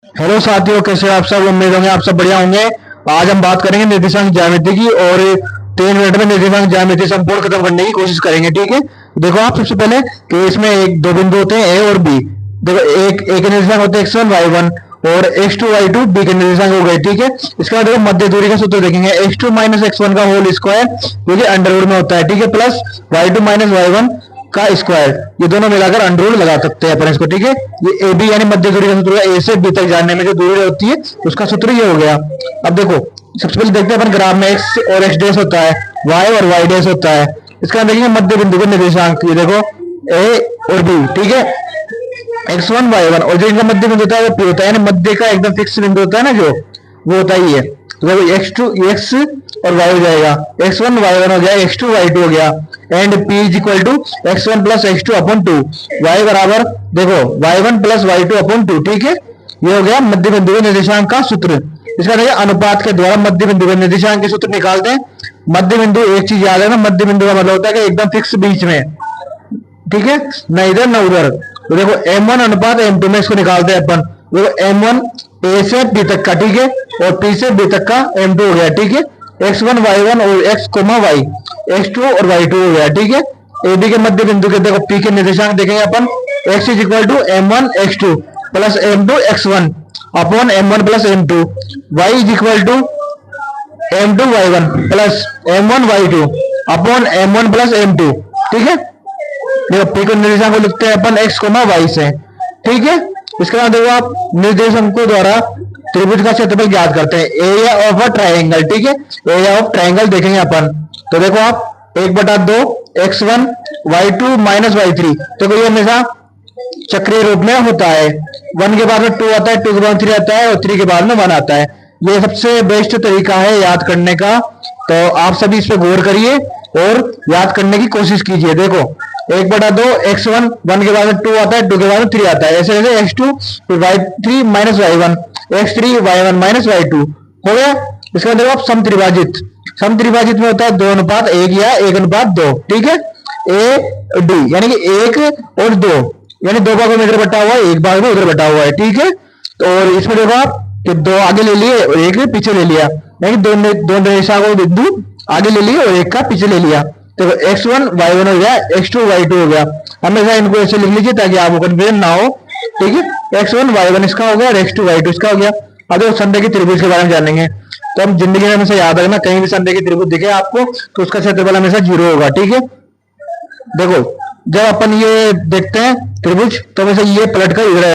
Hello साथियों, कैसे हैं आप सब। उम्मीद होंगे आप सब बढ़िया होंगे। आज हम बात करेंगे निर्देशांक ज्यामिति की और 3 मिनट में निर्देशांक ज्यामिति संपूर्ण खत्म करने की कोशिश करेंगे। ठीक है, देखो आप सबसे पहले कि इसमें एक दो बिंदु होते हैं ए और बी। देखो एक ए के निर्देशांक होते हैं x1 y1 और x2 y2 बी के निर्देशांक हो गए। ठीक है, इसके बाद देखो मध्य दूरी का सूत्र देखेंगे x2 माइनस x1 का होल स्क्वायर, जो कि अंडर रूट में होता है। ठीक है, प्लस y2 माइनस y1 का स्क्वायर, ये दोनों मिलाकर अंडर रूट लगा सकते हैं अपन इसको। ठीक है, ये ए बी यानी मध्य दूरी का सूत्र ए से बी तक जाने में जो दूरी होती है उसका सूत्र ये हो गया। अब देखो सबसे पहले देखते हैं अपन ग्राफ में x और x डैश होता है, y और y डैश होता है। इसका हम देखेंगे मध्य बिंदु के निर्देशांक, ये देखो a और b। ठीक है, x1 y1 और जो इनका मध्य बिंदु होता है वो p होता है, यानी मध्य का एकदम फिक्स बिंदु होता है ना, जो वो होता ही है। तो देखो x2 x और y हो जाएगा, x1 y1 हो गया, x2 y2 हो गया, and p is equal to x1 plus x2 upon 2, y बराबर देखो y1 प्लस y2 अपॉन 2। ठीक है, ये हो गया मध्य बिंदु के निर्देशांक का सूत्र। इसका देखिए अनुपात के द्वारा मध्य बिंदु के निर्देशांक के सूत्र निकालते हैं। मध्य बिंदु, एक चीज याद है ना, मध्य बिंदु का मतलब होता है कि एकदम फिक्स बीच में। ठीक है, न इधर न उधर। तो देखो m1 अनुपात m2 में इसको निकालते हैं अपन। देखो m1 a से b तक का, ठीक है, और p से b तक का m2 हो गया। ठीक है, x1 y1 और x y x2 और y2 हो गया। ठीक है, ए बी के मध्य बिंदु के देखो p के निर्देशांक देखेंगे अपन, x is equal to m1 x2 plus m2 x1 upon m1 plus m2, y is equal to m2 y1 plus m1 y2 upon m1 plus m2। ठीक है, देखो p को निर्देशांक को लिखते हैं अपन x y से। ठीक है, इसके बाद देखो आप निर्देशांकों द्वारा त्रिभुज का क्षेत्रफल ज्ञात करते हैं, एरिया ऑफ अ ट्रायंगल। ठीक है, एरिया ऑफ ट्रायंगल देखेंगे अपन। तो देखो आप 1/2 x1 y2 माइनस y3, देखो ये हमेशा चक्रीय रूप में होता है। 1 के बाद में 2 आता है, 2 के बाद 3 आता है और 3 के बाद में 1 आता है। ये सबसे बेस्ट तरीका है याद करने का, तो आप सभी इस पर गौर करिए और याद करने की कोशिश कीजिए। देखो 1/2 x1, 1 के बाद में 2 आता है, 2 के बाद में 3 आता है, ऐसे ऐसे x2 फिर y3 minus y1, x3 y1 minus y2 हो गया। इसके बाद देखो आप समत्रिभाजित, समत्रिभाजित में होता है 2:1 या 1:2। ठीक है, ए डी यानी कि 1 और 2, यानी 2 भागों में इधर बटा हुआ है, 1 भाग में उधर बटा हुआ है। ठीक है, तो और इसमें देखो आप कि 2 आगे ले लिए और 1 पीछे ले लिया, यानी दो निर्देशांकों बिंदु आगे ले लिए और 1 का पीछे ले लिया। तो x1 y1 हो गया, x2 y2 हो गया। हमेशा इनको ऐसे लिख लीजिए ताकि आपको कंफ्यूजन ना हो। ठीक है, x1 y1 इसका हो गया और x2 y2 इसका हो गया। अब देखो संरेखित त्रिभुज के बारे में जानेंगे। तो हम जिंदगी में हमेशा याद रखना, कहीं भी संरेखित त्रिभुज दिखे आपको तो उसका क्षेत्रफल हमेशा 0 होगा। ठीक है, देखो जब अपन ये देखते हैं त्रिभुज तो हमेशा ये पलट कर इधर